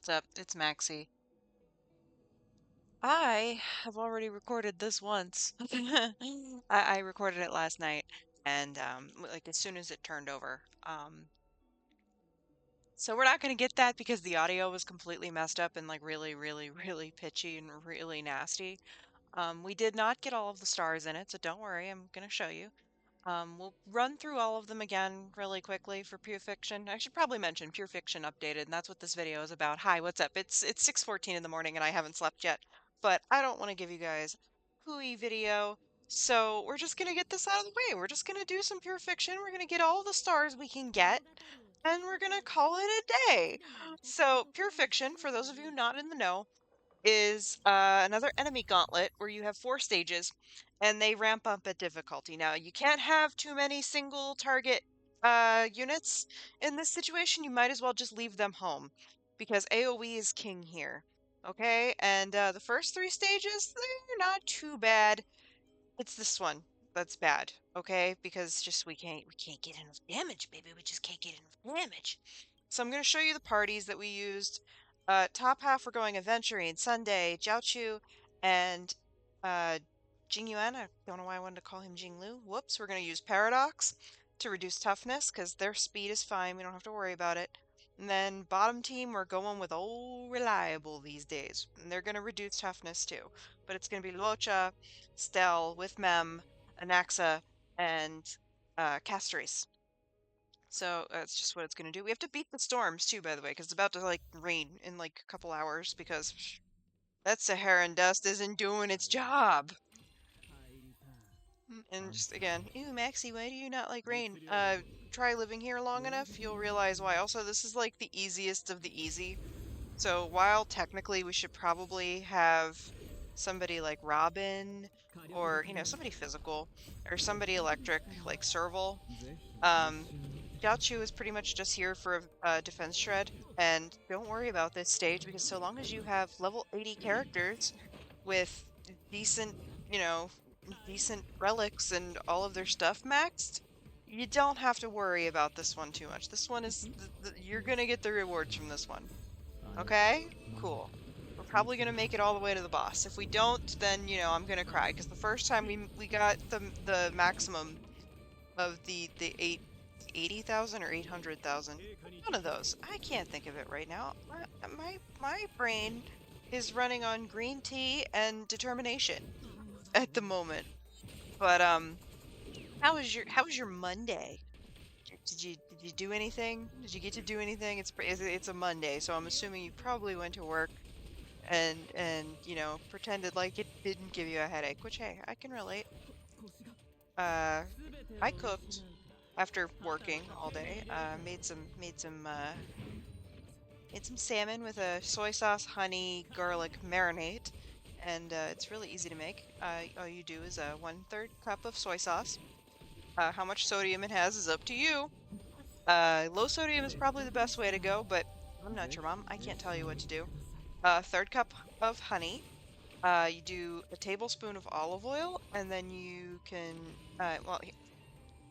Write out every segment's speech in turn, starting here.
what's up? It's Maxie. I have already recorded this once. I recorded it last night, and like as soon as it turned over. So we're not gonna get that because the audio was completely messed up and like really, really, really pitchy and really nasty. We did not get all of the stars in it, so don't worry, I'm gonna show you. We'll run through all of them again really quickly for Pure Fiction. I should probably mention Pure Fiction updated, and that's what this video is about. Hi, what's up? It's 6:14 in the morning and I haven't slept yet, but I don't want to give you guys hooey video, so we're just gonna get this out of the way. We're just gonna do some Pure Fiction. We're gonna get all the stars we can get, and we're gonna call it a day. So Pure Fiction, for those of you not in the know, is another enemy gauntlet where you have 4 stages and they ramp up at difficulty. Now, you can't have too many single target units in this situation. You might as well just leave them home because AoE is king here. Okay, and the first 3 stages, they're not too bad. It's this one that's bad, okay? Because just we can't get enough damage, baby. We just can't get enough damage. So I'm going to show you the parties that we used. Top half we're going Aventurine, Sunday, Jiaochu, and uh, Jingyuan. I don't know why I wanted to call him Jinglu. Whoops. We're going to use Paradox to reduce toughness because their speed is fine. We don't have to worry about it. And then bottom team, we're going with old Reliable these days. And they're going to reduce toughness too. But it's going to be Luocha, Stel with Mem, Anaxa, and Castorice. So that's just what it's going to do. We have to beat the storms too, by the way, because it's about to like rain in like a couple hours because that Saharan dust isn't doing its job. And just again, ew, Maxie, why do you not like rain? Try living here long enough, you'll realize why. Also, this is like the easiest of the easy. So while technically we should probably have somebody like Robin or, somebody physical or somebody electric like Serval, um, Jiaochu is pretty much just here for a defense shred. And don't worry about this stage because so long as you have level 80 characters with decent, you know, decent relics and all of their stuff maxed, you don't have to worry about this one too much. This one is, you're gonna get the rewards from this one. Okay? Cool. We're probably gonna make it all the way to the boss. If we don't, then, I'm gonna cry. Because the first time we got the maximum of the 80,000 or 800,000. One of those. I can't think of it right now. My brain is running on green tea and determination at the moment. But how was your Monday? Did you do anything? Did you get to do anything? It's a Monday, so I'm assuming you probably went to work and pretended like it didn't give you a headache, which hey, I can relate. I cooked after working all day. Made some salmon with a soy sauce, honey, garlic marinade, and it's really easy to make. All you do is 1/3 cup of soy sauce. How much sodium it has is up to you. Low sodium is probably the best way to go, but I'm not your mom. I can't tell you what to do. 1/3 cup of honey. You do a tablespoon of olive oil, and then you can, well,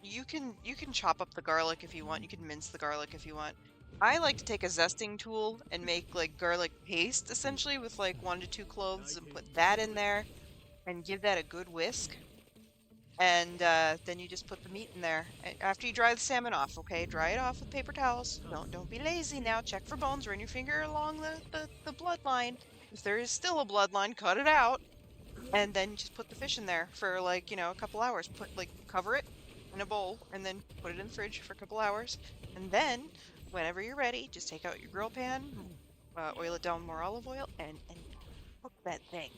you can chop up the garlic if you want. You can mince the garlic if you want. I like to take a zesting tool and make like garlic paste essentially with like 1 to 2 cloves and put that in there and give that a good whisk. And then you just put the meat in there after you dry the salmon off. Okay, dry it off with paper towels. Don't be lazy now. Check for bones. Run your finger along the bloodline. If there is still a bloodline, cut it out, and then just put the fish in there for like a couple hours. Cover it in a bowl and then put it in the fridge for a couple hours, and then whenever you're ready, just take out your grill pan, oil it down with more olive oil, and cook that thing.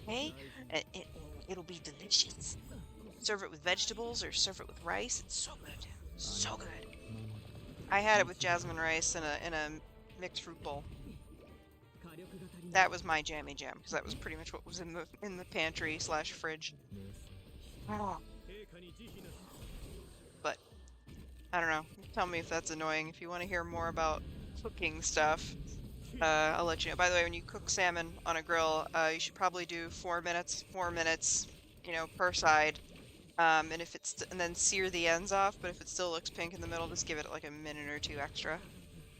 Okay, it'll be delicious. Serve it with vegetables or serve it with rice. It's so good. So good. I had it with jasmine rice in a mixed fruit bowl. That was my jammy jam because that was pretty much what was in the pantry slash fridge. Oh. But I don't know. Tell me if that's annoying. If you want to hear more about cooking stuff, I'll let you know. By the way, when you cook salmon on a grill, you should probably do 4 minutes, per side. And then sear the ends off, but if it still looks pink in the middle, just give it like a minute or 2 extra.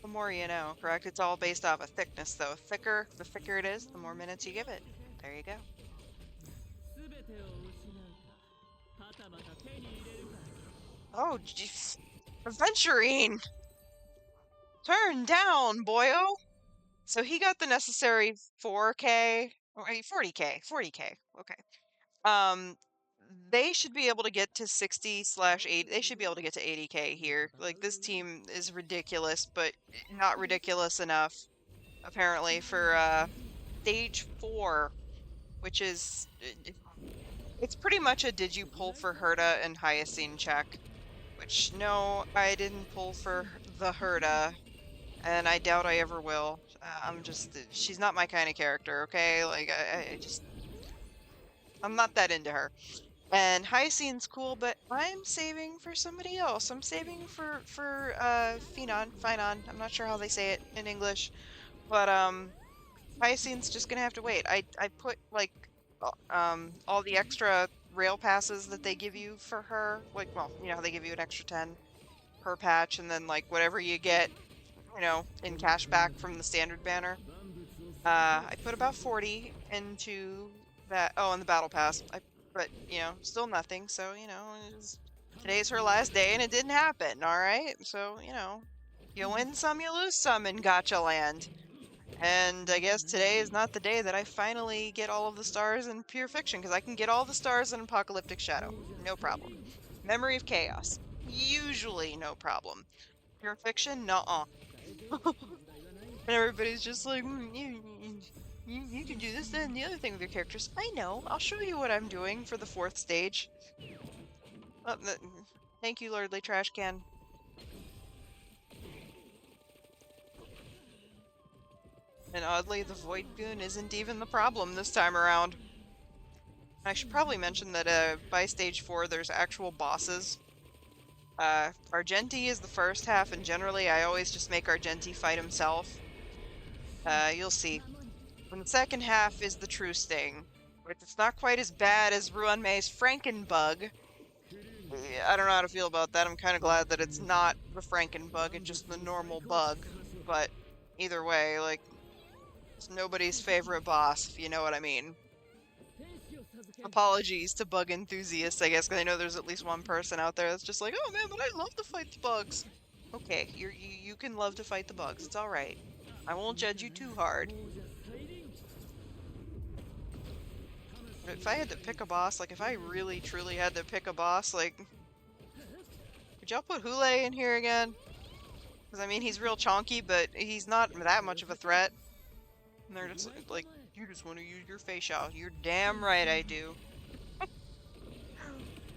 The more you know, correct? It's all based off of thickness, though. The thicker it is, the more minutes you give it. There you go. Oh, jeez. Aventurine! Turn down, boyo! So he got the necessary 4K, or 40K. Okay. Um, they should be able to get to 60/8. They should be able to get to 80K here. Like, this team is ridiculous, but not ridiculous enough, apparently, for stage 4, which is it's pretty much a did you pull for Herta and Hyacine check. Which, no, I didn't pull for the Herta, and I doubt I ever will. I'm just, she's not my kind of character, okay? Like, I'm not that into her. And Hyacine's cool, but I'm saving for somebody else. I'm saving for PHAINON. I'm not sure how they say it in English, but Hyacine's just gonna have to wait. I put like all the extra rail passes that they give you for her. Like, well, you know how they give you an extra 10 per patch, and then like whatever you get, you know, in cash back from the standard banner. I put about 40 into that. Oh, and the battle pass. But you know, still nothing. So you know, today's her last day, and it didn't happen. All right. So you know, you win some, you lose some in Gacha Land. And I guess today is not the day that I finally get all of the stars in Pure Fiction, because I can get all the stars in Apocalyptic Shadow. No problem. Memory of Chaos. Usually no problem. Pure Fiction? Nuh-uh. And everybody's just like, you can do this, that, and the other thing with your characters. I know. I'll show you what I'm doing for the 4th stage. Thank you, Lordly Trash Can. And oddly, the Void Goon isn't even the problem this time around. I should probably mention that by stage 4, there's actual bosses. Argenti is the first half, and generally I always just make Argenti fight himself. You'll see. And the second half is the true sting, which it's not quite as bad as Ruanmei's Frankenbug. I don't know how to feel about that. I'm kind of glad that it's not the Frankenbug, it's just the normal bug. But either way, like, it's nobody's favorite boss, if you know what I mean. Apologies to bug enthusiasts, I guess, because I know there's at least one person out there that's just like, oh man, but I love to fight the bugs. Okay, you can love to fight the bugs. It's all right. I won't judge you too hard. But if I had to pick a boss, like if I really truly had to pick a boss, like, could y'all put Hule in here again? Because I mean, he's real chonky, but he's not that much of a threat. And they're just like, you just want to use your face out. You're damn right I do.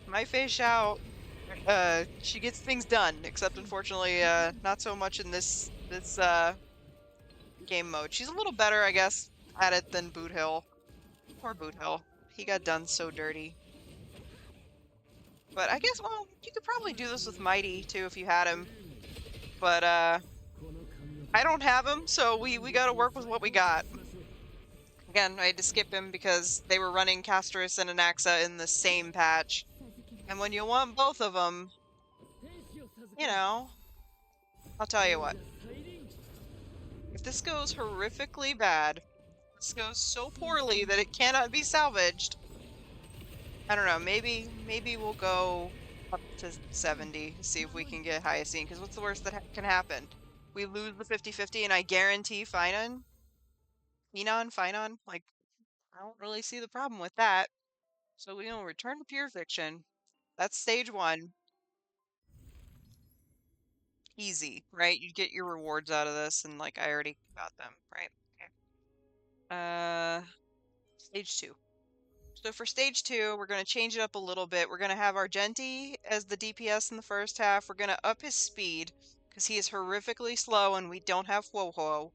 My face out. She gets things done, except unfortunately, not so much in this game mode. She's a little better, I guess, at it than Boot Hill. Poor Boot Hill. He got done so dirty. But I guess, well, you could probably do this with Mighty, too, if you had him. But, I don't have him, so we gotta work with what we got. Again, I had to skip him because they were running Castorice and Anaxa in the same patch. And when you want both of them, you know, I'll tell you what. If this goes horrifically bad, this goes so poorly that it cannot be salvaged, I don't know, maybe we'll go up to 70, see if we can get Hyacine, because what's the worst that can happen? We lose the 50/50 and I guarantee PHAINON? Like, I don't really see the problem with that. So we will return to Pure Fiction. That's stage 1. Easy, right? You get your rewards out of this, and like I already got them, right? Okay. Stage 2. So for stage 2, we're going to change it up a little bit. We're going to have Argenti as the DPS in the first half. We're going to up his speed because he is horrifically slow and we don't have Whoa.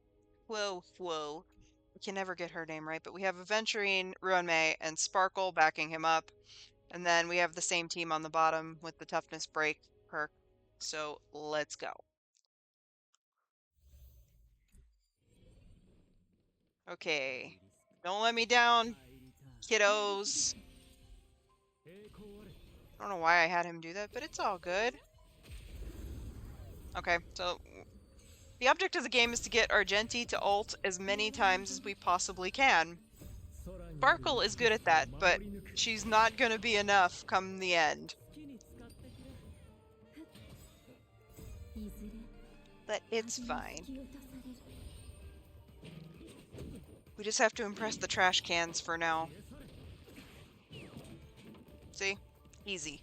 We can never get her name right, but we have Aventurine, Ruanmei, and Sparkle backing him up. And then we have the same team on the bottom with the toughness break perk. So let's go. Okay. Don't let me down, kiddos. I don't know why I had him do that, but it's all good. Okay, so The object of the game is to get Argenti to ult as many times as we possibly can. Sparkle is good at that, but she's not gonna be enough come the end. But it's fine. We just have to impress the trash cans for now. See? Easy.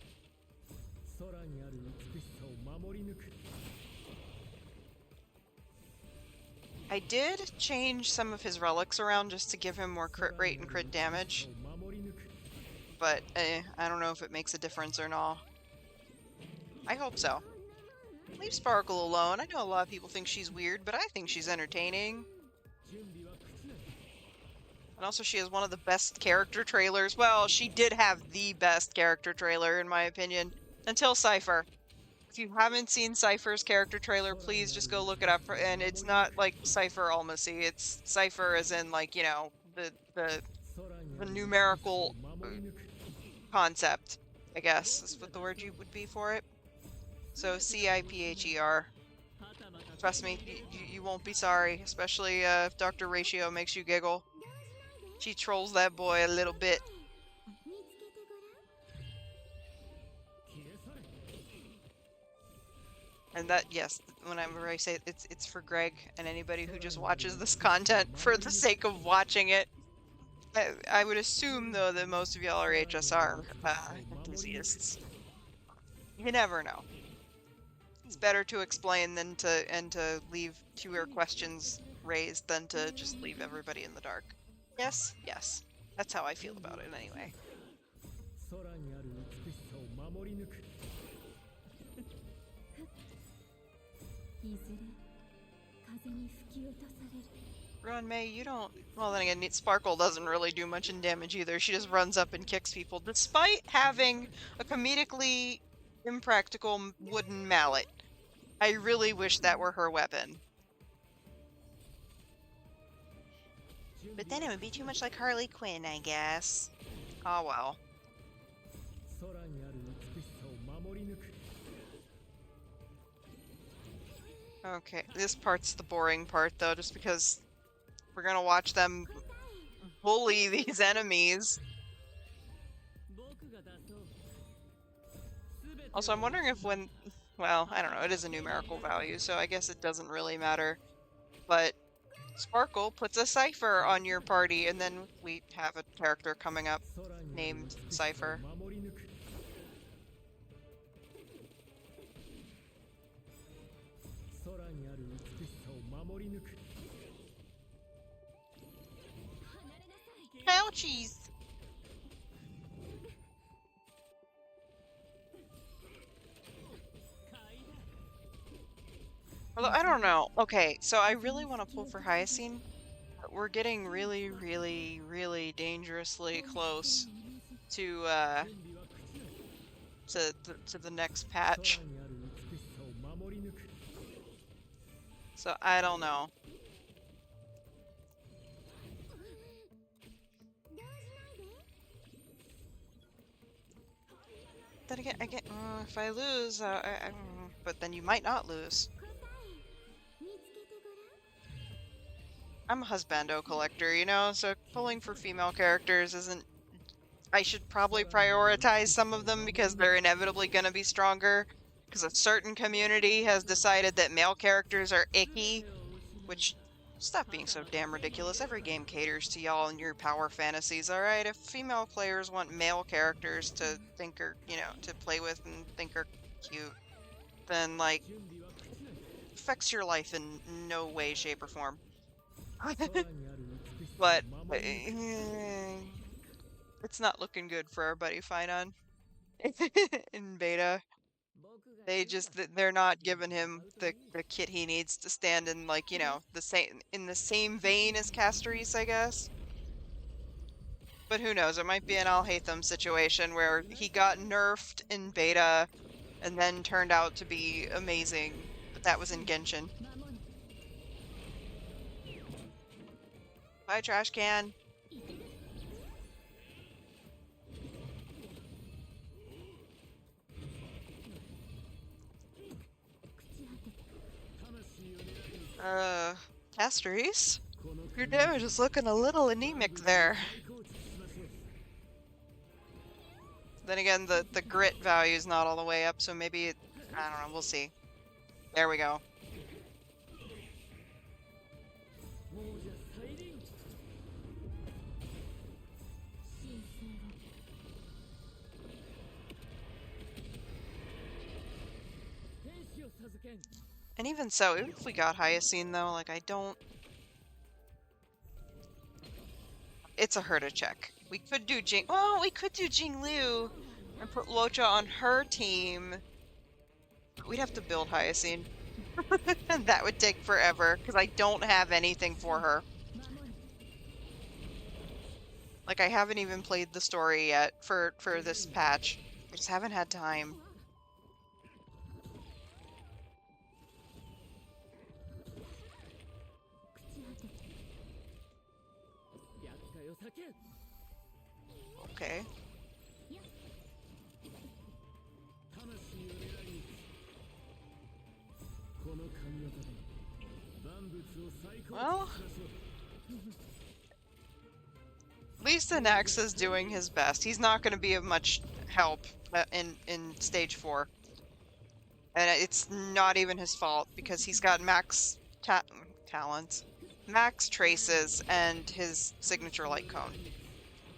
I did change some of his relics around just to give him more crit rate and crit damage. But, I don't know if it makes a difference or not. I hope so. Leave Sparkle alone. I know a lot of people think she's weird, but I think she's entertaining. And also she has one of the best character trailers. Well, she did have the best character trailer, in my opinion, until Cypher. If you haven't seen Cypher's character trailer, please just go look it up. And it's not like Cypher Almasy. It's Cypher as in, like, you know, the numerical concept, I guess, is what the word you would be for it. So CIPHER. Trust me, you won't be sorry, especially if Dr. Ratio makes you giggle. She trolls that boy a little bit. And that, yes, whenever I say it's for Greg and anybody who just watches this content for the sake of watching it. I would assume, though, that most of y'all are HSR enthusiasts. You never know. It's better to explain than to leave fewer questions raised than to just leave everybody in the dark. Yes, yes. That's how I feel about it anyway. Run, May, you don't... Well, then again, Sparkle doesn't really do much in damage either. She just runs up and kicks people, despite having a comedically impractical wooden mallet. I really wish that were her weapon. But then it would be too much like Harley Quinn, I guess. Oh well. Okay, this part's the boring part, though, just because we're gonna watch them bully these enemies. Also, I'm wondering if when... Well, I don't know, it is a numerical value, so I guess it doesn't really matter. But Sparkle puts a Cypher on your party, and then we have a character coming up named Cypher. Ouchies! Although, I don't know. Okay, so I really want to pull for Hyacine. But we're getting really, really, really dangerously close to the next patch. So I don't know. Then again, if I lose, but then you might not lose. I'm a husbando collector, you know, so pulling for female characters isn't... I should probably prioritize some of them because they're inevitably going to be stronger. Because a certain community has decided that male characters are icky. Which, stop being so damn ridiculous. Every game caters to y'all and your power fantasies, alright? If female players want male characters to think are, you know, to play with and think are cute, then, like, affects your life in no way, shape, or form. But it's not looking good for our buddy PHAINON in beta. They're not giving him the kit he needs to stand in, like, you know, in the same vein as Castorice, I guess. But who knows, it might be an I'll hate them situation where he got nerfed in beta and then turned out to be amazing, but that was in Genshin. Bye, trash can. Uh, Castorice? Your damage is looking a little anemic there. Then again, the grit value is not all the way up, so maybe it, I don't know, we'll see. There we go. And even so, even if we got Hyacine though, like I don't... It's a Herta check. We could do well, we could do Jinglu and put Locha on her team. But we'd have to build Hyacine. And that would take forever, because I don't have anything for her. Like, I haven't even played the story yet for this patch. I just haven't had time. Okay. Well, at least the Nax is doing his best. He's not going to be of much help in stage 4. And it's not even his fault, because he's got max talents, max traces, and his signature light cone.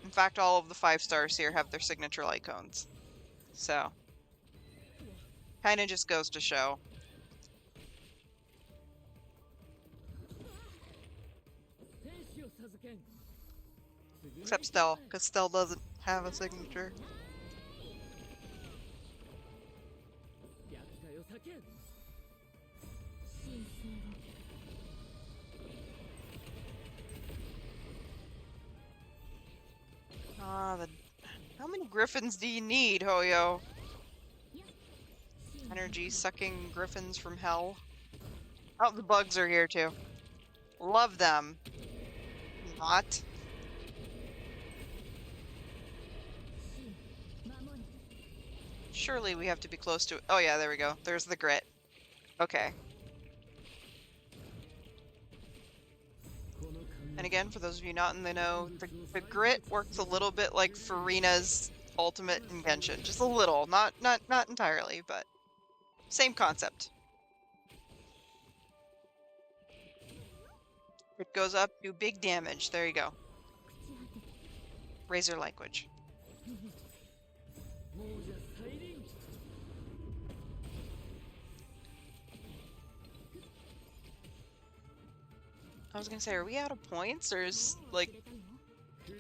In fact, all of the 5 stars here have their signature light cones. So, kind of just goes to show. Except Stell, because Stell doesn't have a signature. How many griffins do you need, Hoyo? Energy sucking griffins from hell. Oh, the bugs are here too. Love them. Not. Surely we have to be close to it. Oh yeah, there we go. There's the grit. Okay. And again, for those of you not in the know, the grit works a little bit like Farina's ultimate invention. Just a little. Not entirely, but same concept. It goes up, do big damage. There you go. Razor language. I was gonna say, are we out of points, or is, like,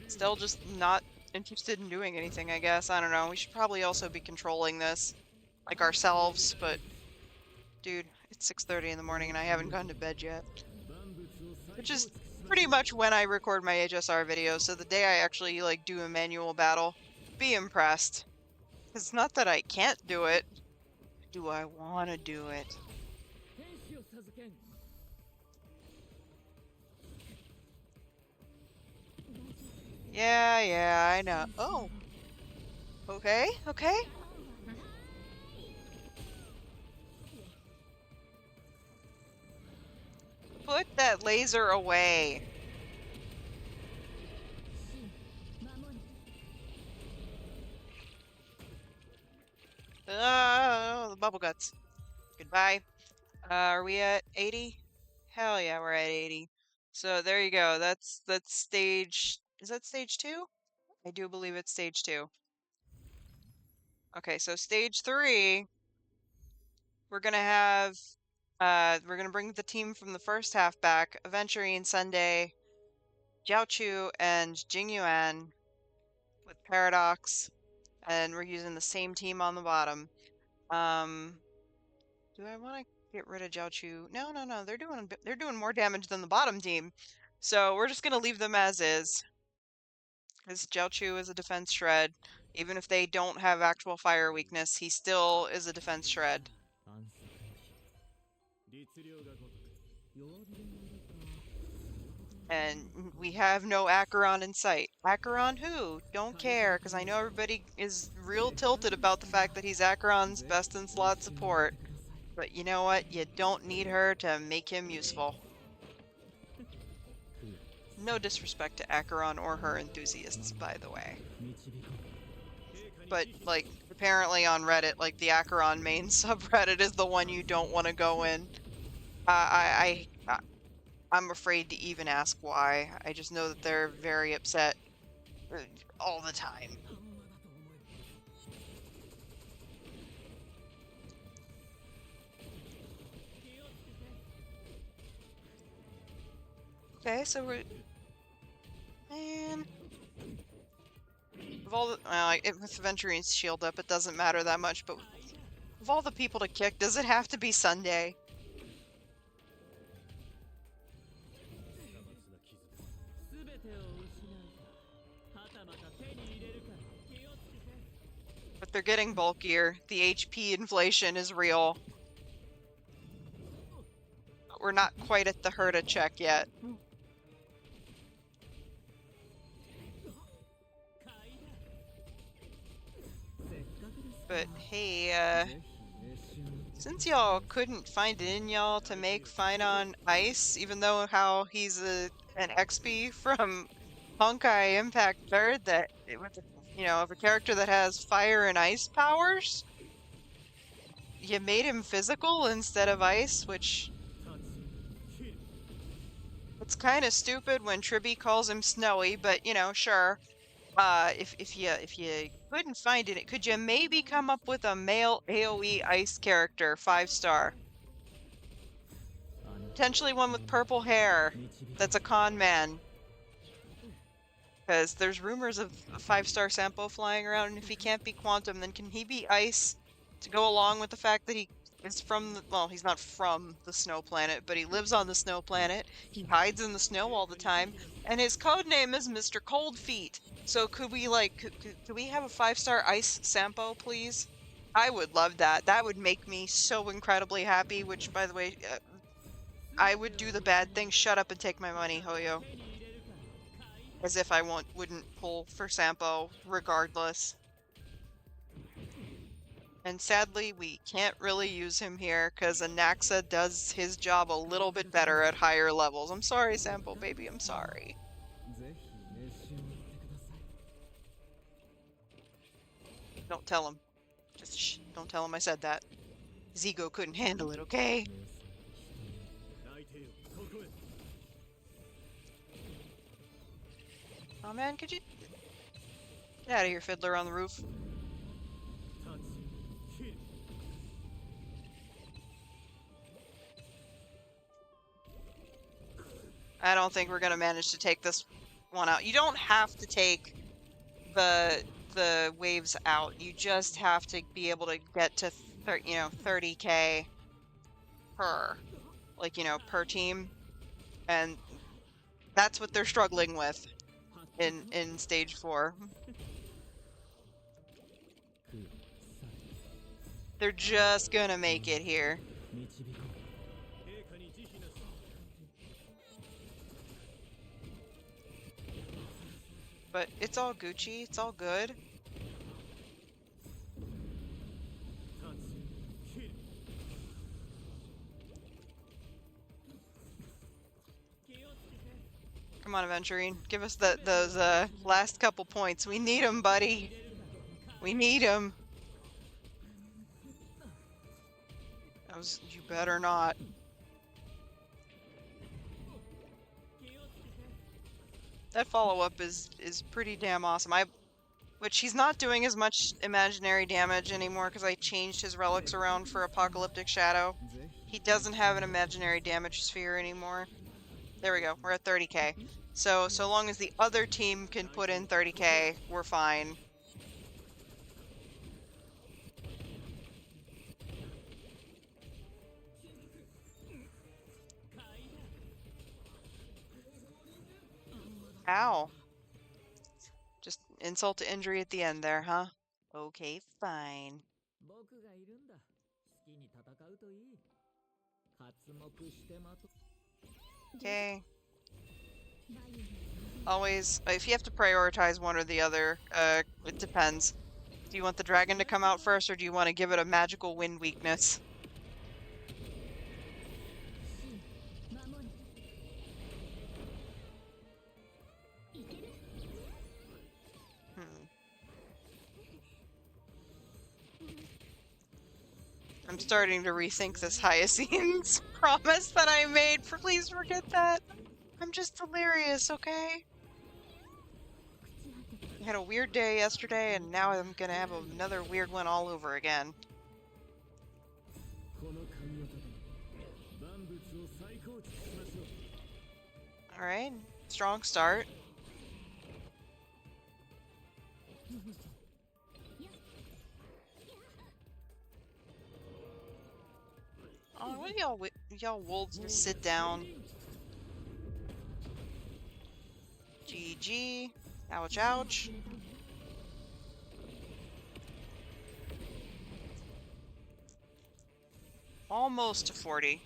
still just not interested in doing anything, I guess? I don't know. We should probably also be controlling this, like, ourselves, but... Dude, it's 6:30 in the morning and I haven't gone to bed yet. Which is pretty much when I record my HSR videos, so the day I actually, like, do a manual battle, be impressed. It's not that I can't do it. Do I want to do it? Yeah, I know. Oh. Okay. Put that laser away. The bubble guts. Goodbye. Are we at 80? Hell yeah, we're at 80. So there you go. That's stage... Is that stage 2? I do believe it's stage 2. Okay, so stage 3, we're gonna have... we're gonna bring the team from the first half back. Aventurine, Sunday, Jiaochu, and Jingyuan with Paradox. And we're using the same team on the bottom. Do I want to get rid of Jiaochu? No. They're doing more damage than the bottom team. So we're just gonna leave them as is. Because Jiaochu is a defense shred. Even if they don't have actual fire weakness, he still is a defense shred. And we have no Acheron in sight. Acheron who? Don't care, because I know everybody is real tilted about the fact that he's Acheron's best in slot support. But you know what? You don't need her to make him useful. No disrespect to Acheron or her enthusiasts, by the way. But, like, apparently on Reddit, like, the Acheron main subreddit is the one you don't want to go in. I'm afraid to even ask why. I just know that they're very upset all the time. Okay, so we're... Man... Of all the... Well, with Venturine's shield up, it doesn't matter that much, but... Of all the people to kick, does it have to be Sunday? But they're getting bulkier. The HP inflation is real. But we're not quite at the Herta check yet. But hey, since y'all couldn't find it in y'all to make PHAINON ice, even though how he's an XP from Honkai Impact 3rd, that with of a character that has fire and ice powers, you made him physical instead of ice, which it's kind of stupid when Tribby calls him snowy, but sure. If you couldn't find it, could you maybe come up with a male AoE ice character, 5-star? Potentially one with purple hair that's a con man. Because there's rumors of a 5-star Sampo flying around, and if he can't be Quantum, then can he be Ice to go along with the fact that he is from, well, he's not from the snow planet, but he lives on the snow planet, he hides in the snow all the time, and his code name is Mr. Cold Feet. So could we, like, could we have a 5-star Ice Sampo, please? I would love that. That would make me so incredibly happy, which, by the way, I would do the bad thing. Shut up and take my money, Hoyo. As if I wouldn't pull for Sampo regardless. And sadly, we can't really use him here because Anaxa does his job a little bit better at higher levels. I'm sorry, Sampo baby, I'm sorry. Don't tell him. Just shh, don't tell him I said that. His ego couldn't handle it, okay? Oh man, could you... Get out of here, Fiddler on the roof. I don't think we're gonna manage to take this one out. You don't have to take the waves out. You just have to be able to get to 30k per, like, per team. And that's what they're struggling with in stage 4. They're just gonna make it here. But it's all Gucci, it's all good. Come on, Aventurine. Give us those last couple points. We need them, buddy. We need them. You better not. That follow-up is pretty damn awesome. Which he's not doing as much imaginary damage anymore because I changed his relics around for Apocalyptic Shadow. He doesn't have an imaginary damage sphere anymore. There we go. We're at 30k. So long as the other team can put in 30k, we're fine. Ow. Just insult to injury at the end there, huh? Okay, fine. Okay. Always, if you have to prioritize one or the other, it depends. Do you want the dragon to come out first, or do you want to give it a magical wind weakness? I'm starting to rethink this Hyacine's promise that I made. Please forget that. I'm just delirious, okay? I had a weird day yesterday, and now I'm gonna have another weird one all over again. Alright, strong start. Oh, what y'all wolves just sit down. GG. Ouch, ouch. Almost to 40.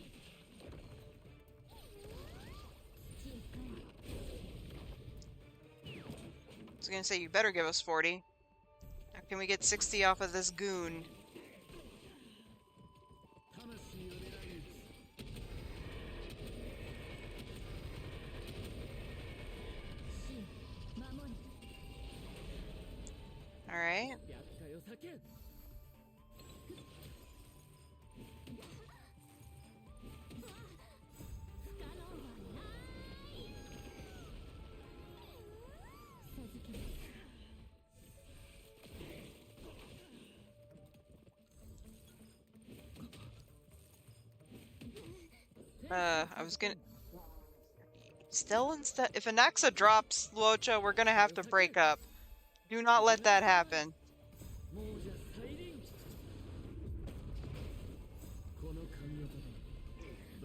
I was gonna say, you better give us 40. How can we get 60 off of this goon? Alright. I was gonna... Still instead... If Anaxa drops Luocha, we're gonna have to break up. Do not let that happen.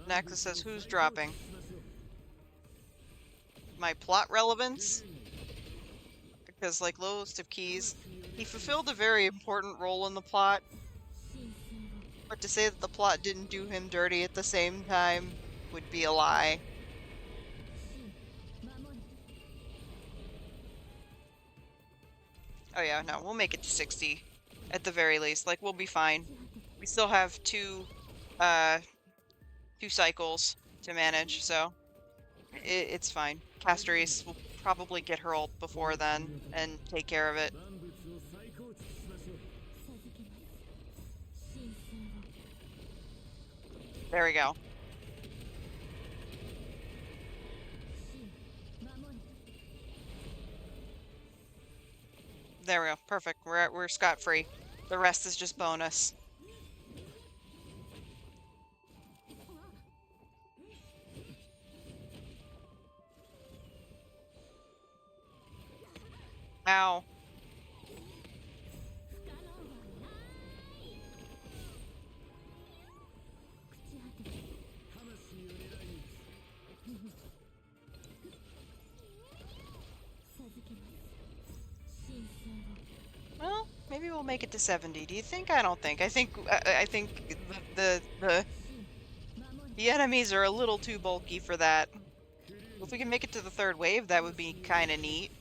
Anaxa says, who's dropping? My plot relevance? Because, like, lowest of keys, he fulfilled a very important role in the plot. But to say that the plot didn't do him dirty at the same time would be a lie. Oh yeah, no, we'll make it to 60 at the very least. Like, we'll be fine. We still have two cycles to manage, so it's fine. Castorice will probably get her ult before then and take care of it. There we go. There we go. Perfect. We're scot-free. The rest is just bonus. Ow. Well, maybe we'll make it to 70. Do you think? I don't think. I think the enemies are a little too bulky for that. If we can make it to the third wave, that would be kind of neat.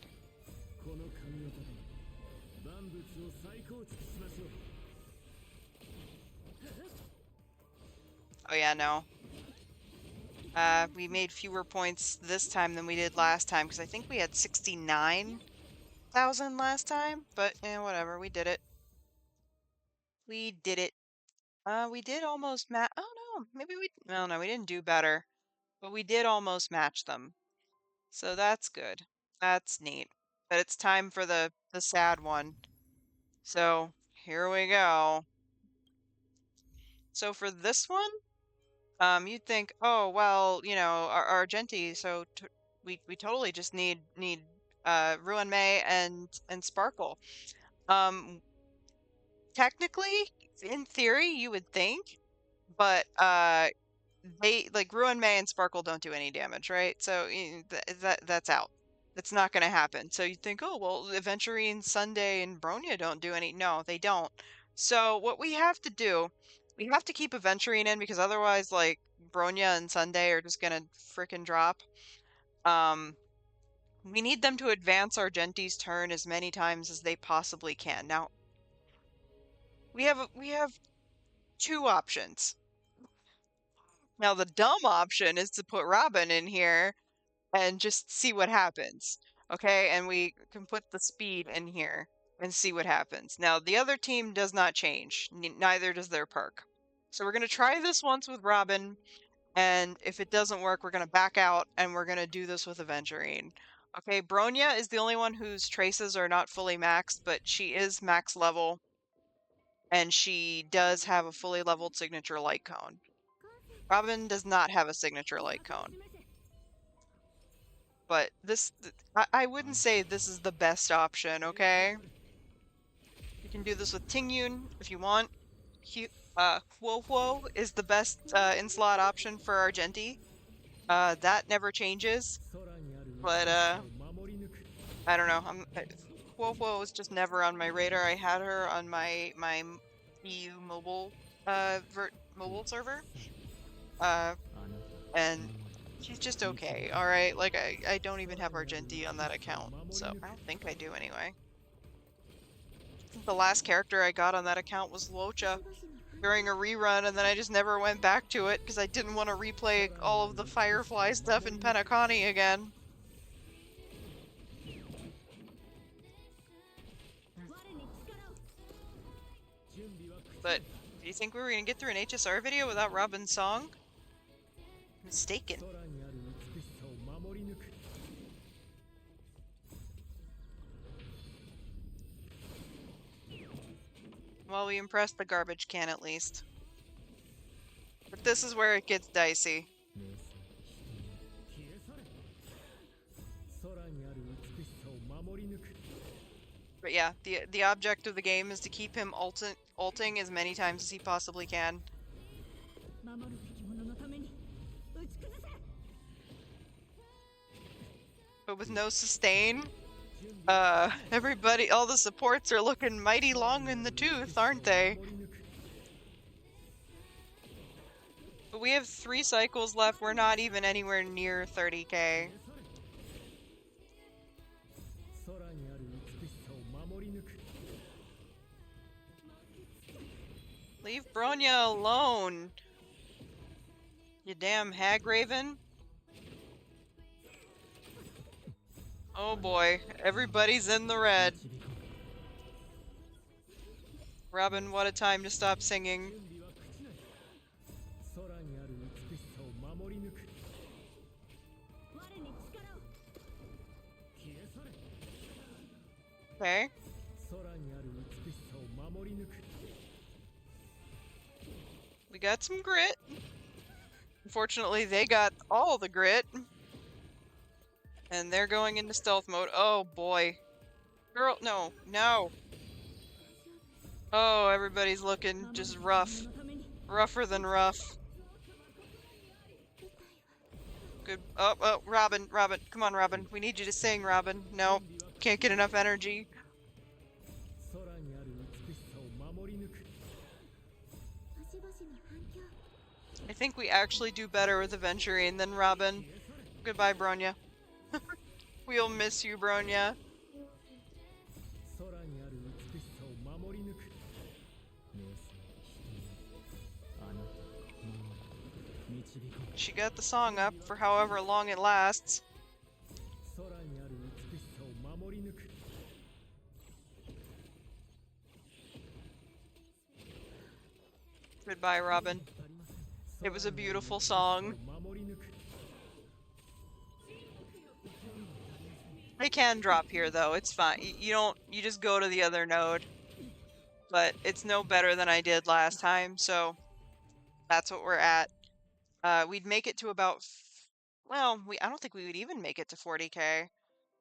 Oh yeah, no. We made fewer points this time than we did last time, because I think we had 69,000 last time, but whatever, we did it. We did it. We did almost oh no, maybe no, we didn't do better, but we did almost match them. So that's good. That's neat. But it's time for the sad one. So here we go. So for this one, you'd think, oh well, our Argenti. So we totally just need Ruin May and Sparkle. Technically, in theory, you would think, but they like Ruin May and Sparkle don't do any damage, right? So that's out. That's not going to happen. So you think, oh well, Aventurine, Sunday, and Bronya don't do any. No, they don't. So what we have to do, we have to keep Aventurine in because otherwise, like Bronya and Sunday are just gonna frickin' drop. We need them to advance Argenti's turn as many times as they possibly can. Now we have two options. Now the dumb option is to put Robin in here and just see what happens. Okay, and we can put the speed in here and see what happens. Now the other team does not change, neither does their perk. So we're gonna try this once with Robin, and if it doesn't work, we're gonna back out and we're gonna do this with Aventurine. Okay, Bronya is the only one whose traces are not fully maxed, but she is max level, and she does have a fully leveled signature light cone. Robin does not have a signature light cone. But I wouldn't say this is the best option, okay? You can do this with Tingyun if you want. Huo is the best in-slot option for Argenti. That never changes, but I don't know. Huo was just never on my radar. I had her on my EU mobile mobile server, uh, and she's just okay. All right, like I don't even have Argenti on that account, so I don't think I do anyway. The last character I got on that account was Locha during a rerun, and then I just never went back to it because I didn't want to replay all of the Firefly stuff in Penacony again. But do you think we were gonna get through an HSR video without Robin's song? Mistaken. Well, we impressed the garbage can at least. But this is where it gets dicey. But yeah, the object of the game is to keep him ulting as many times as he possibly can. But with no sustain, everybody, all the supports are looking mighty long in the tooth, aren't they? But we have 3 cycles left. We're not even anywhere near 30k. Leave Bronya alone, you damn hag raven. Oh boy, everybody's in the red. Robin, what a time to stop singing. Okay. We got some grit. Unfortunately, they got all the grit. And they're going into stealth mode. Oh boy. Girl, no, no. Oh, everybody's looking just rough. Rougher than rough. Good. Oh, Robin, come on, Robin. We need you to sing, Robin. No, can't get enough energy. I think we actually do better with Aventurine than Robin. Goodbye, Bronya. We'll miss you, Bronya. She got the song up for however long it lasts. Goodbye, Robin. It was a beautiful song. They can drop here though, it's fine. You just go to the other node. But it's no better than I did last time, so that's what we're at. We'd make it to about, well, I don't think we would even make it to 40k.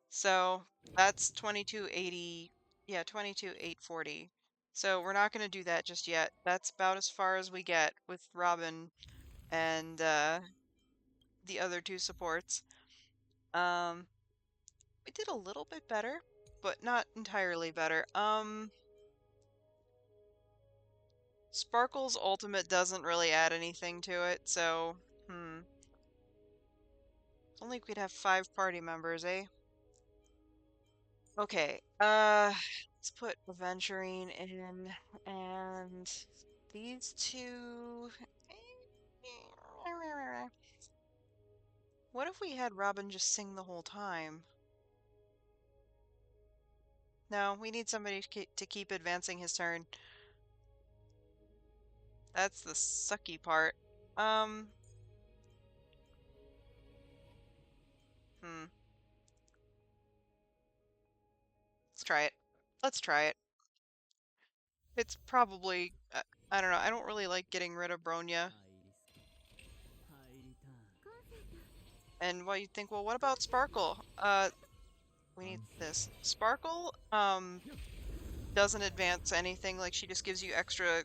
So that's 2280, yeah, 22,840. So we're not going to do that just yet. That's about as far as we get with Robin and the other 2 supports. We did a little bit better, but not entirely better. Sparkle's ultimate doesn't really add anything to it, so, Only we'd have 5 party members, eh? Okay, let's put Aventurine in, and these 2... What if we had Robin just sing the whole time? No, we need somebody to keep advancing his turn. That's the sucky part. Um, hmm. Let's try it. Let's try it. It's probably, I don't know. I don't really like getting rid of Bronya. And well, you think, well, what about Sparkle? We need this. Sparkle, doesn't advance anything. Like, she just gives you extra,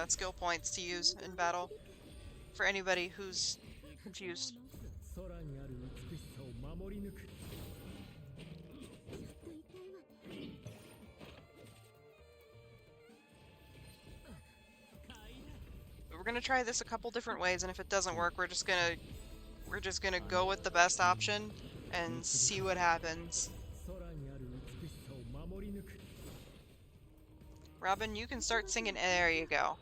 skill points to use in battle. For anybody who's confused. We're gonna try this a couple different ways, and if it doesn't work, we're just gonna go with the best option and see what happens. Robin, you can start singing. There you go.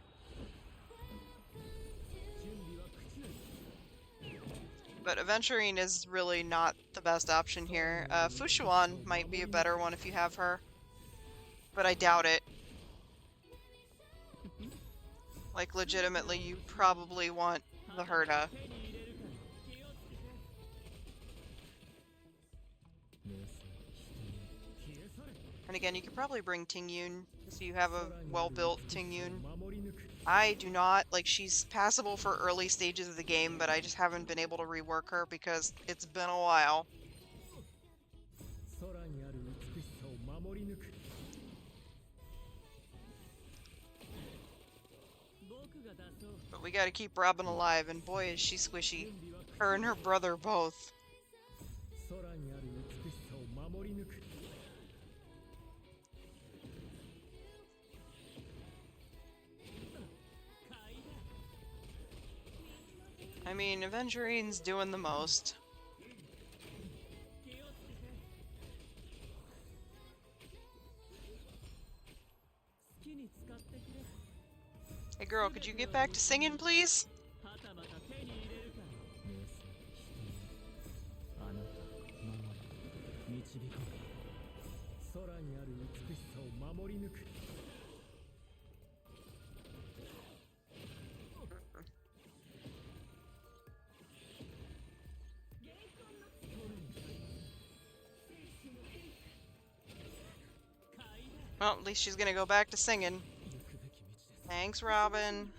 But Aventurine is really not the best option here. Fushuan might be a better one if you have her, but I doubt it. Like, legitimately, you probably want the Herta. And again, you could probably bring Tingyun if you have a well-built Tingyun. I do not. Like, she's passable for early stages of the game, but I just haven't been able to rework her because it's been a while. But we gotta keep Robin alive, and boy is she squishy. Her and her brother both. I mean, Aventurine's doing the most. Hey girl, could you get back to singing, please? Well, at least she's gonna go back to singing. Thanks, Robin.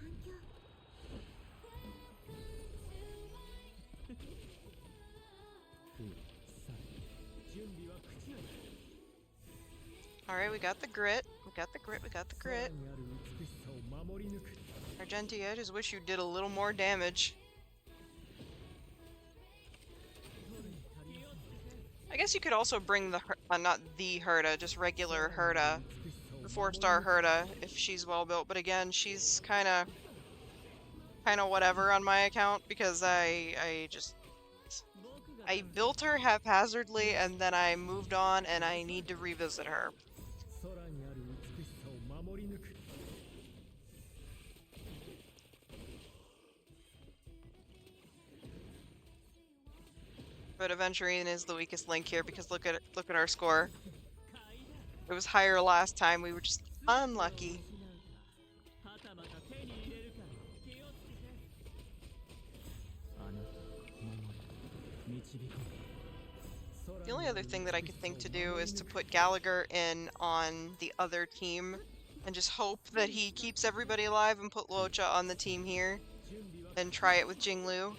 Alright, we got the grit. We got the grit, we got the grit. Argenti, I just wish you did a little more damage. I guess you could also bring the, not the Herta, just regular Herta. The 4-star Herta, if she's well built. But again, she's kinda whatever on my account because I built her haphazardly and then I moved on and I need to revisit her. But Aventurine is the weakest link here because look at our score. It was higher last time, we were just unlucky. The only other thing that I could think to do is to put Gallagher in on the other team and just hope that he keeps everybody alive and put Luocha on the team here and try it with Jinglu.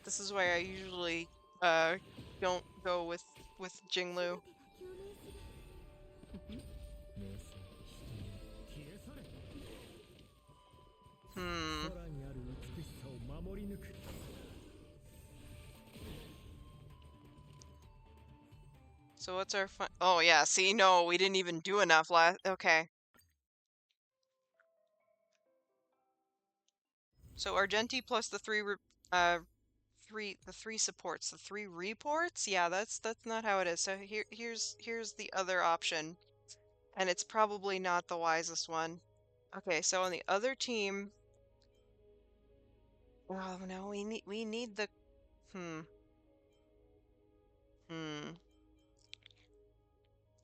This is why I usually don't go with Jinglu. Hmm. So what's our fun? Oh yeah, see, no, we didn't even do enough last. Okay. So Argenti plus the three supports, the 3 reports. Yeah, that's not how it is. So here's the other option, and it's probably not the wisest one. Okay, so on the other team, oh no, we need the hmm. Hmm.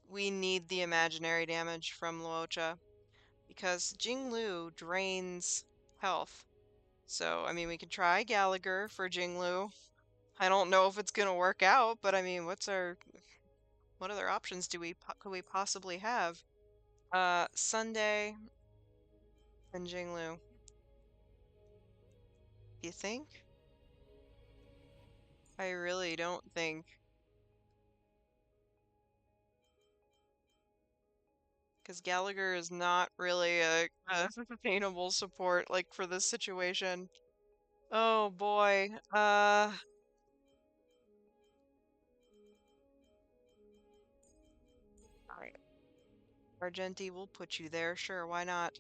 We need the imaginary damage from Luocha because Jinglu drains health. So, I mean, we could try Gallagher for Jinglu. I don't know if it's gonna work out, but I mean, what other options could we possibly have? Sunday and Jinglu. You think? I really don't think. Because Gallagher is not really a sustainable support, like, for this situation. Oh boy. Alright. Argenti, we'll put you there. Sure, why not?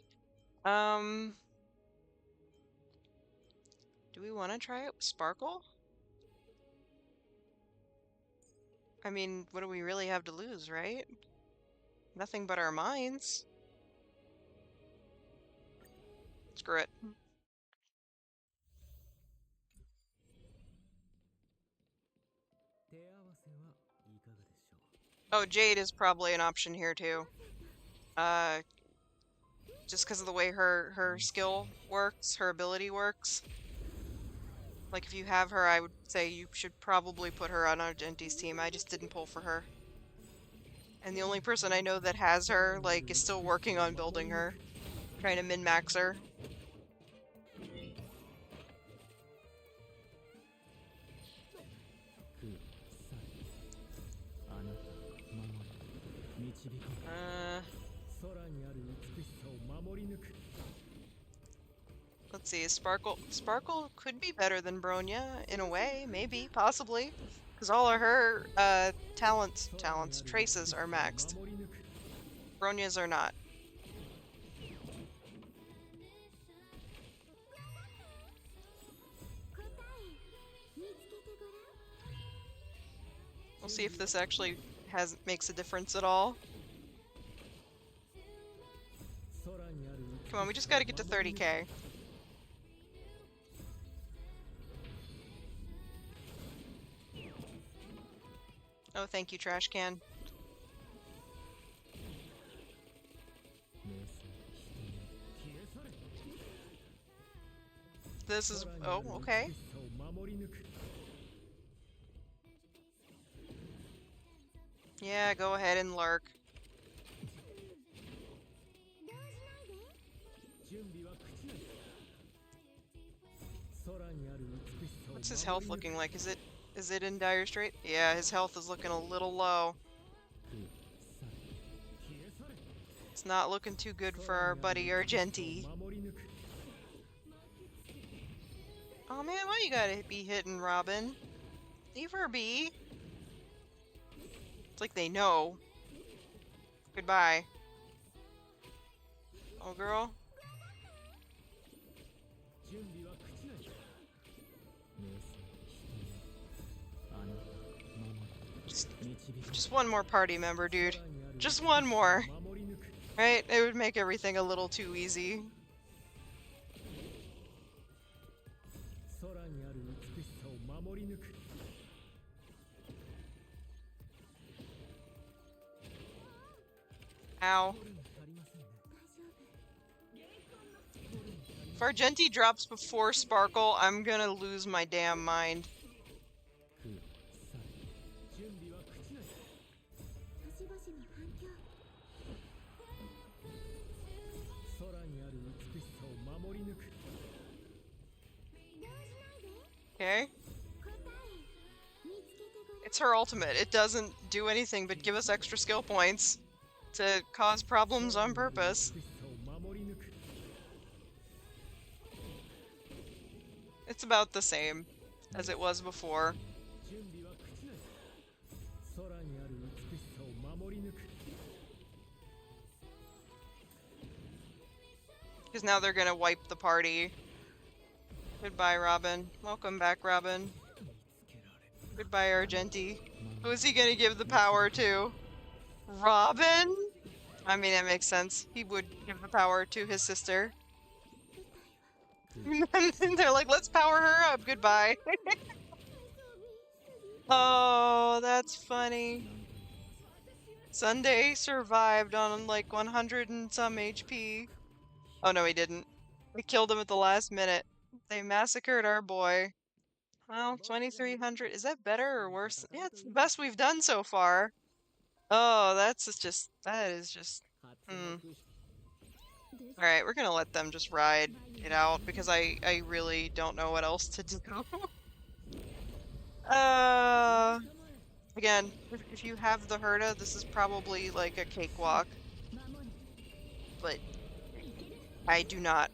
Do we want to try it with Sparkle? I mean, what do we really have to lose, right? Nothing but our minds. Screw it. Oh, Jade is probably an option here too. Uh, just because of the way her skill works, her ability works. Like, if you have her, I would say you should probably put her on Argenti's team. I just didn't pull for her. And the only person I know that has her, like, is still working on building her. Trying to min-max her. Let's see, Sparkle could be better than Bronya, in a way, maybe, possibly. Because all of her, traces are maxed. Bronya's are not. We'll see if this actually makes a difference at all. Come on, we just gotta get to 30k. Oh, thank you, trash can. This is... oh, okay. Yeah, go ahead and lurk. What's his health looking like? Is it in dire strait? Yeah, his health is looking a little low. It's not looking too good for our buddy Argenti. Oh man, why you gotta be hitting Robin? Leave her be. It's like they know. Goodbye. Oh girl. Just one more party member, dude. Just one more. Right? It would make everything a little too easy. Ow. If Argenti drops before Sparkle, I'm gonna lose my damn mind. Okay. It's her ultimate. It doesn't do anything but give us extra skill points to cause problems on purpose. It's about the same as it was before. Because now they're gonna wipe the party. Goodbye, Robin. Welcome back, Robin. Goodbye, Argenti. Who is he gonna give the power to? Robin? I mean, that makes sense. He would give the power to his sister. And they're like, let's power her up. Goodbye. Oh, That's funny. Sunday survived on like 100 and some HP. Oh no, he didn't. We killed him at the last minute. They massacred our boy. Well, 2300. Is that better or worse? Yeah, it's the best we've done so far. Oh, that is just, hmm. Alright, we're gonna let them just ride it out because I really don't know what else to do. Uh, Again, if you have the Herta, this is probably like a cakewalk, but I do not.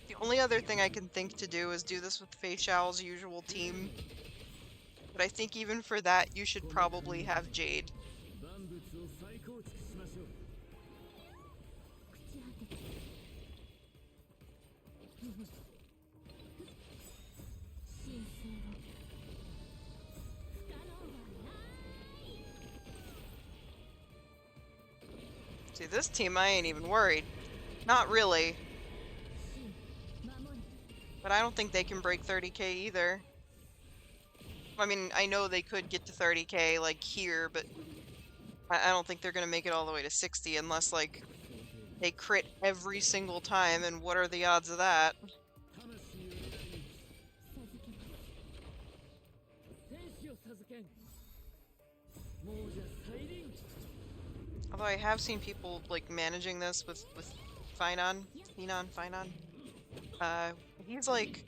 The only other thing I can think to do is do this with Fei Xiao's usual team, but I think even for that, you should probably have Jade. See, this team, I ain't even worried. Not really. But I don't think they can break 30k either. I mean, I know they could get to 30k, like, here, but I don't think they're gonna make it all the way to 60 unless, like, they crit every single time, and what are the odds of that? Although I have seen people, like, managing this with PHAINON. Uh, he's, like,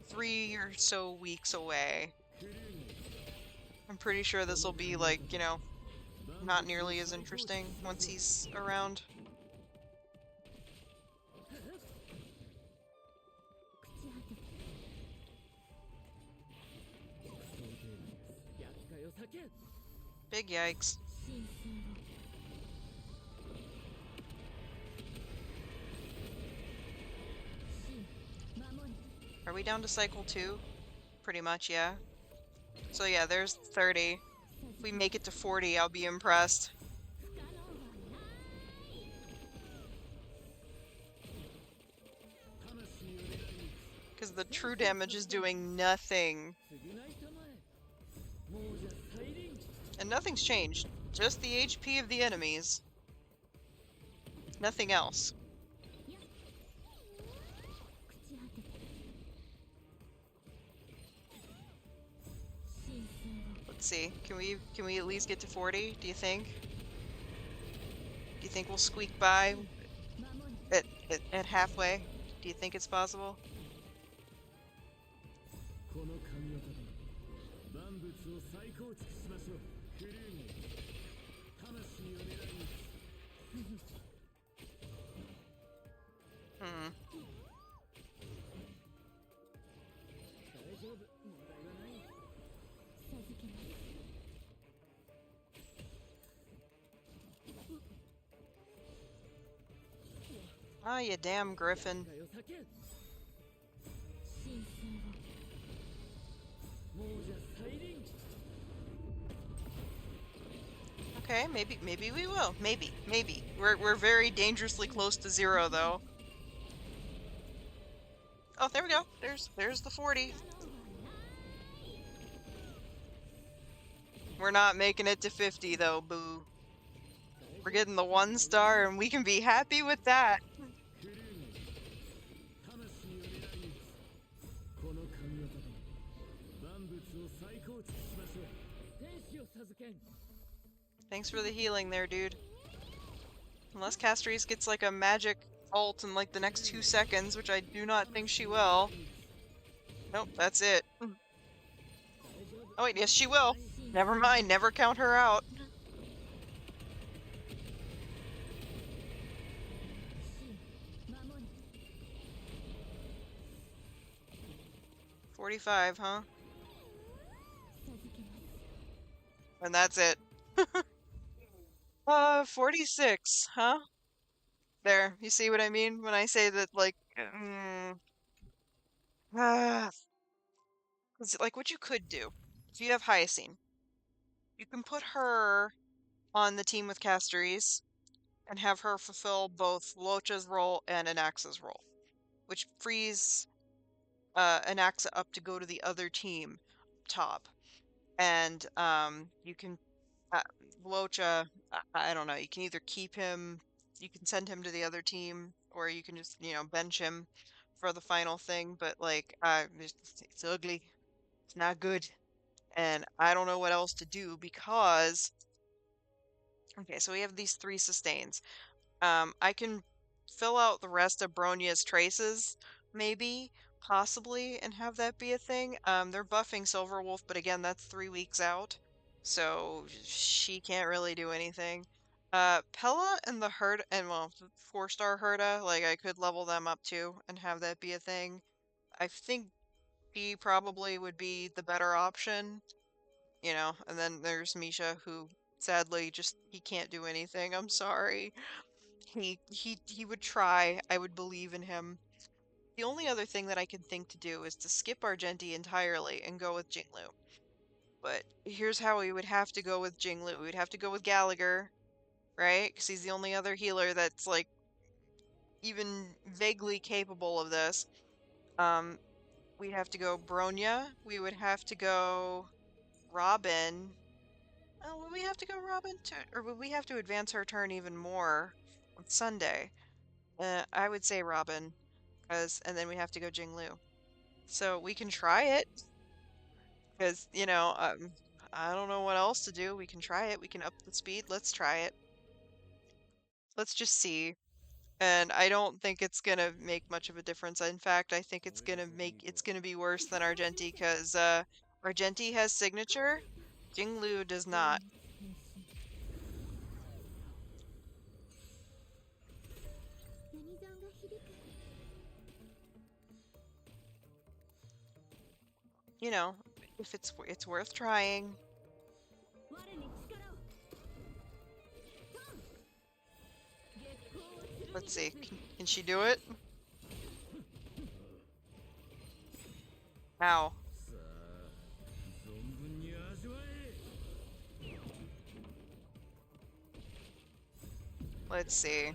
3 or so weeks away. I'm pretty sure this will be, like, you know, not nearly as interesting once he's around. Big yikes. Are we down to cycle 2? Pretty much, yeah. So yeah, there's 30. If we make it to 40, I'll be impressed. Because the true damage is doing nothing. And nothing's changed. Just the HP of the enemies. Nothing else. Let's see. Can we at least get to 40, do you think? Do you think we'll squeak by at halfway? Do you think it's possible? Hmm. Ah, you damn griffin. Okay, maybe we will. Maybe. We're very dangerously close to 0 though. Oh, there we go. There's the 40. We're not making it to 50 though, boo. We're getting the 1 star and we can be happy with that. Thanks for the healing there, dude. Unless Castorice gets like a magic ult in like the next 2 seconds, which I do not think she will. Nope, that's it. Oh wait, yes she will. Never mind, never count her out. 45, huh? And that's it. 46, huh? There, you see what I mean when I say that, like, ah, like what you could do, if you have Hyacine, you can put her on the team with Castorice and have her fulfill both Locha's role and Anaxa's role, which frees Anaxa up to go to the other team top. and you can Luocha, I don't know, you can either keep him, you can send him to the other team, or you can just, you know, bench him for the final thing, but like it's ugly. It's not good. And I don't know what else to do because okay, so we have these three sustains. I can fill out the rest of Bronia's traces, maybe, possibly, and have that be a thing. They're buffing Silverwolf, but again, that's 3 weeks out, so she can't really do anything. Pella and the Herta, and well, 4-star Herta, like I could level them up too and have that be a thing. I think she probably would be the better option, you know, and then there's Misha, who sadly just he can't do anything. I'm sorry. He would try. I would believe in him. The only other thing that I can think to do is to skip Argenti entirely and go with Jinglu. But here's how we would have to go with Jinglu. We would have to go with Gallagher, right? Because he's the only other healer that's like even vaguely capable of this. Um, we'd have to go Bronya. We would have to go Robin. Oh, would we have to go Robin to, or would we have to advance her turn even more on Sunday? I would say Robin. And then we have to go Jinglu. So we can try it, because, you know, I don't know what else to do. We can try it. We can up the speed. Let's try it. Let's just see. And I don't think it's gonna make much of a difference. In fact, I think it's gonna be worse than Argenti, because Argenti has signature, Jinglu does not. You know, if it's worth trying. Let's see. Can she do it? How? Let's see.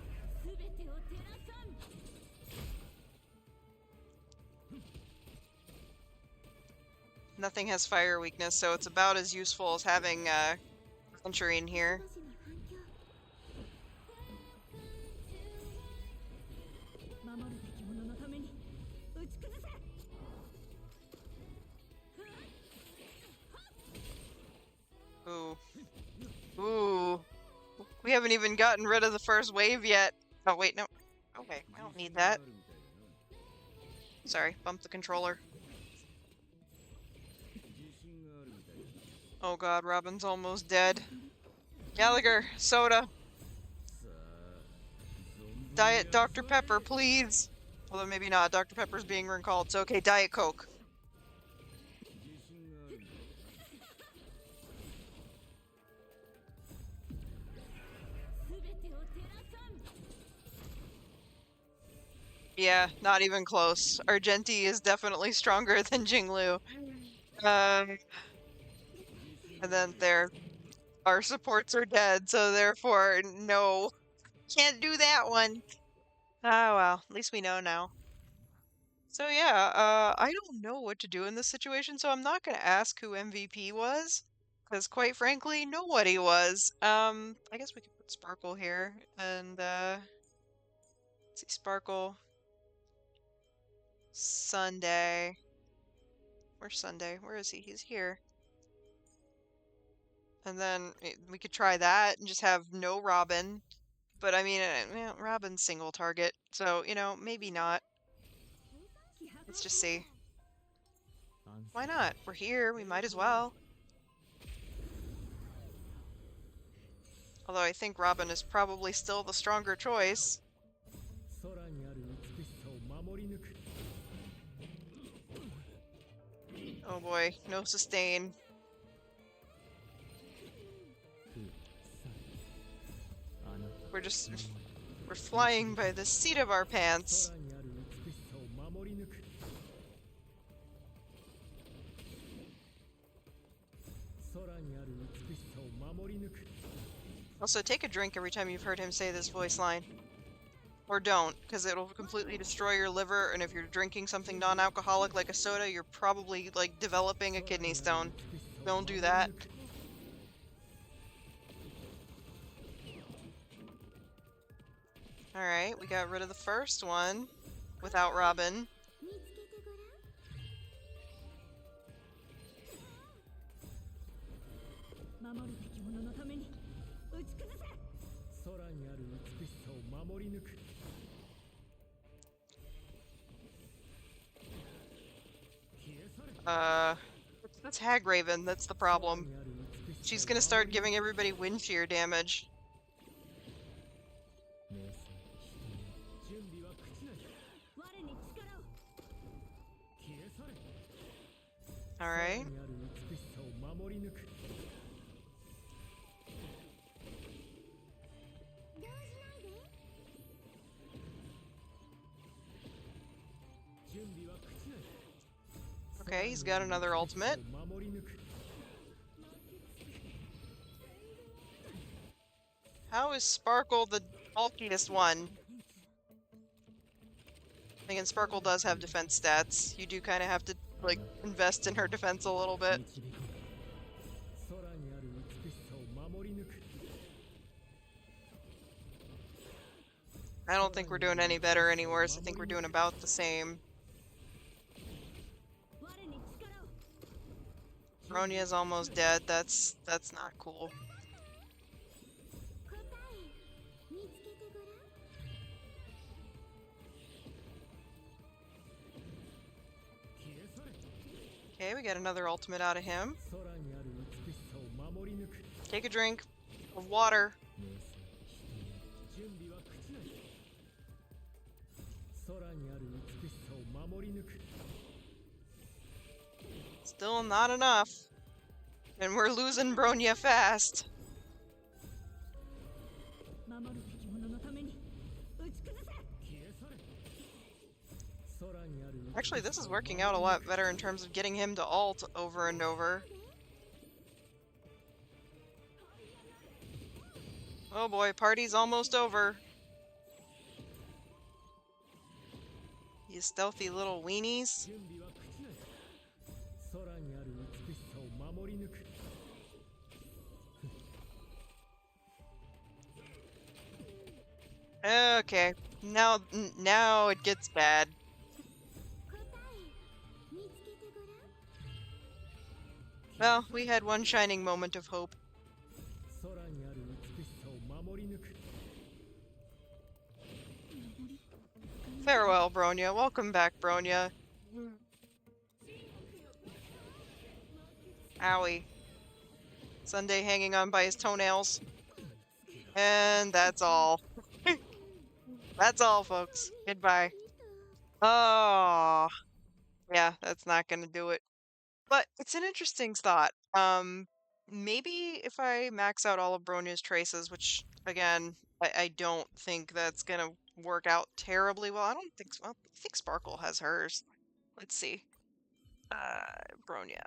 Nothing has fire weakness, so it's about as useful as having entry in here. Ooh. Ooh. We haven't even gotten rid of the first wave yet. Oh, wait, no. Okay, I don't need that. Sorry, bump the controller. Oh god, Robin's almost dead. Gallagher, soda. Diet Dr. Pepper, please. Although maybe not. Dr. Pepper's being recalled, so okay, Diet Coke. Yeah, not even close. Argenti is definitely stronger than Jinglu. And then our supports are dead, so therefore, no. Can't do that one. Oh well, at least we know now. So yeah, I don't know what to do in this situation, so I'm not gonna ask who MVP was, because quite frankly, nobody was. I guess we could put Sparkle here, and let's see, Sparkle, Sunday. Where's Sunday? Where is he? He's here. And then we could try that and just have no Robin. But I mean, Robin's single target, so, you know, maybe not. Let's just see. Why not? We're here, we might as well. Although I think Robin is probably still the stronger choice. Oh boy, no sustain. We're flying by the seat of our pants. Also, take a drink every time you've heard him say this voice line. Or don't, because it'll completely destroy your liver, and if you're drinking something non-alcoholic like a soda, you're probably, like, developing a kidney stone. Don't do that. Alright, we got rid of the first one without Robin. That's Hagraven, that's the problem. She's gonna start giving everybody wind shear damage. Alright. Okay, he's got another ultimate. How is Sparkle the bulkiest one? Again, Sparkle does have defense stats. You do kind of have to, like, invest in her defense a little bit. I don't think we're doing any better, any worse. I think we're doing about the same. Bronya's almost dead. That's not cool. Okay, we got another ultimate out of him. Take a drink of water. Still not enough. And we're losing Bronya fast. Actually, this is working out a lot better in terms of getting him to ult over and over. Oh boy, party's almost over. You stealthy little weenies. Okay, now it gets bad. Well, we had one shining moment of hope. Farewell, Bronya. Welcome back, Bronya. Owie. Sunday hanging on by his toenails. And that's all. That's all, folks. Goodbye. Oh, yeah, that's not gonna do it. But it's an interesting thought. Maybe if I max out all of Bronya's traces, which, again, I don't think that's gonna work out terribly well. I don't think so. Well, I think Sparkle has hers. Let's see. Bronya.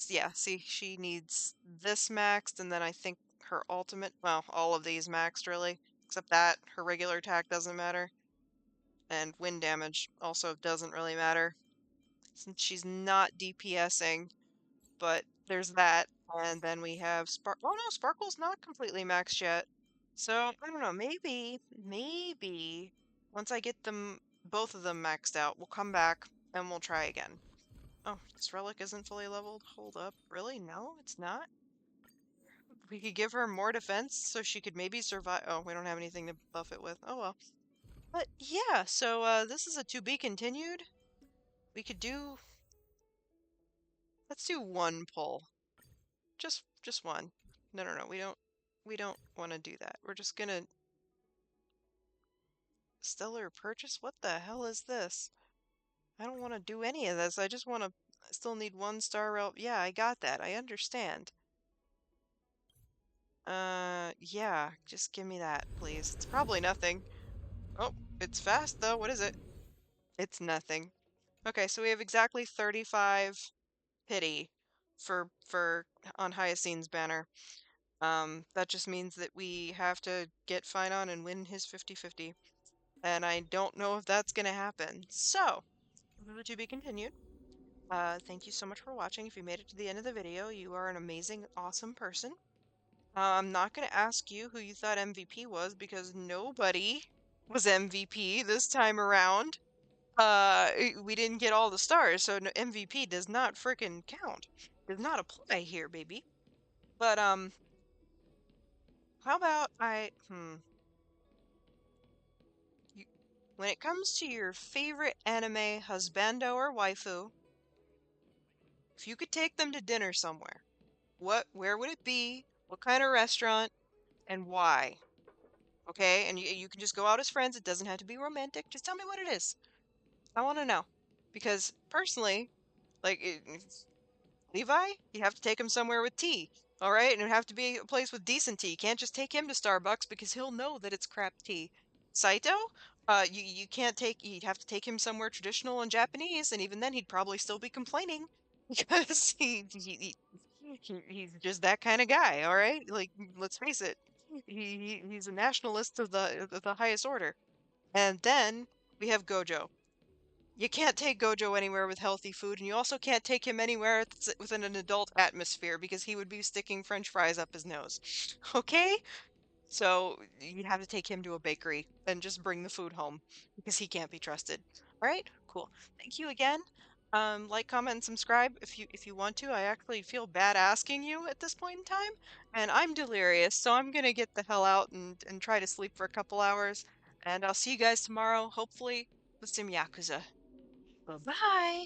Yeah, see, she needs this maxed, and then I think her ultimate, well, all of these maxed, really. Except that, her regular attack doesn't matter. And wind damage also doesn't really matter. Since she's not DPSing, but there's that. And then we have oh no, Sparkle's not completely maxed yet. So, I don't know, maybe, once I get them, both of them maxed out, we'll come back and we'll try again. Oh, this relic isn't fully leveled? Hold up. Really? No, it's not? We could give her more defense so she could maybe survive. Oh, we don't have anything to buff it with. Oh well. But yeah, so this is a to be continued. We could do, let's do one pull. Just one. No, we don't want to do that. We're just gonna stellar purchase? What the hell is this? I don't want to do any of this. I just want to, I still need 1-star rel. Yeah, I got that. I understand. Yeah, just give me that, please. It's probably nothing. Oh, it's fast though. What is it? It's nothing. Okay, so we have exactly 35 pity for on Hyacine's banner. That just means that we have to get PHAINON and win his 50-50. And I don't know if that's gonna happen. So, to be continued. Thank you so much for watching. If you made it to the end of the video, you are an amazing, awesome person. I'm not going to ask you who you thought MVP was because nobody was MVP this time around. We didn't get all the stars, so no, MVP does not frickin' count. Does not apply here, baby. But how about you, when it comes to your favorite anime husbando or waifu, if you could take them to dinner somewhere, where would it be? What kind of restaurant and why? Okay, and you can just go out as friends. It doesn't have to be romantic. Just tell me what it is. I want to know. Because personally, like Levi, you have to take him somewhere with tea. All right, and it would have to be a place with decent tea. You can't just take him to Starbucks because he'll know that it's crap tea. Saito, you can't take. You'd have to take him somewhere traditional and Japanese, and even then, he'd probably still be complaining because he's just that kind of guy. All right, like let's face it, he's a nationalist of the highest order. And then we have Gojo. You can't take Gojo anywhere with healthy food, and you also can't take him anywhere within an adult atmosphere because he would be sticking French fries up his nose. Okay? So you'd have to take him to a bakery and just bring the food home because he can't be trusted. All right? Cool. Thank you again. Like, comment, and subscribe if you want to. I actually feel bad asking you at this point in time, and I'm delirious, so I'm gonna get the hell out and try to sleep for a couple hours. And I'll see you guys tomorrow, hopefully with some Yakuza. Bye-bye.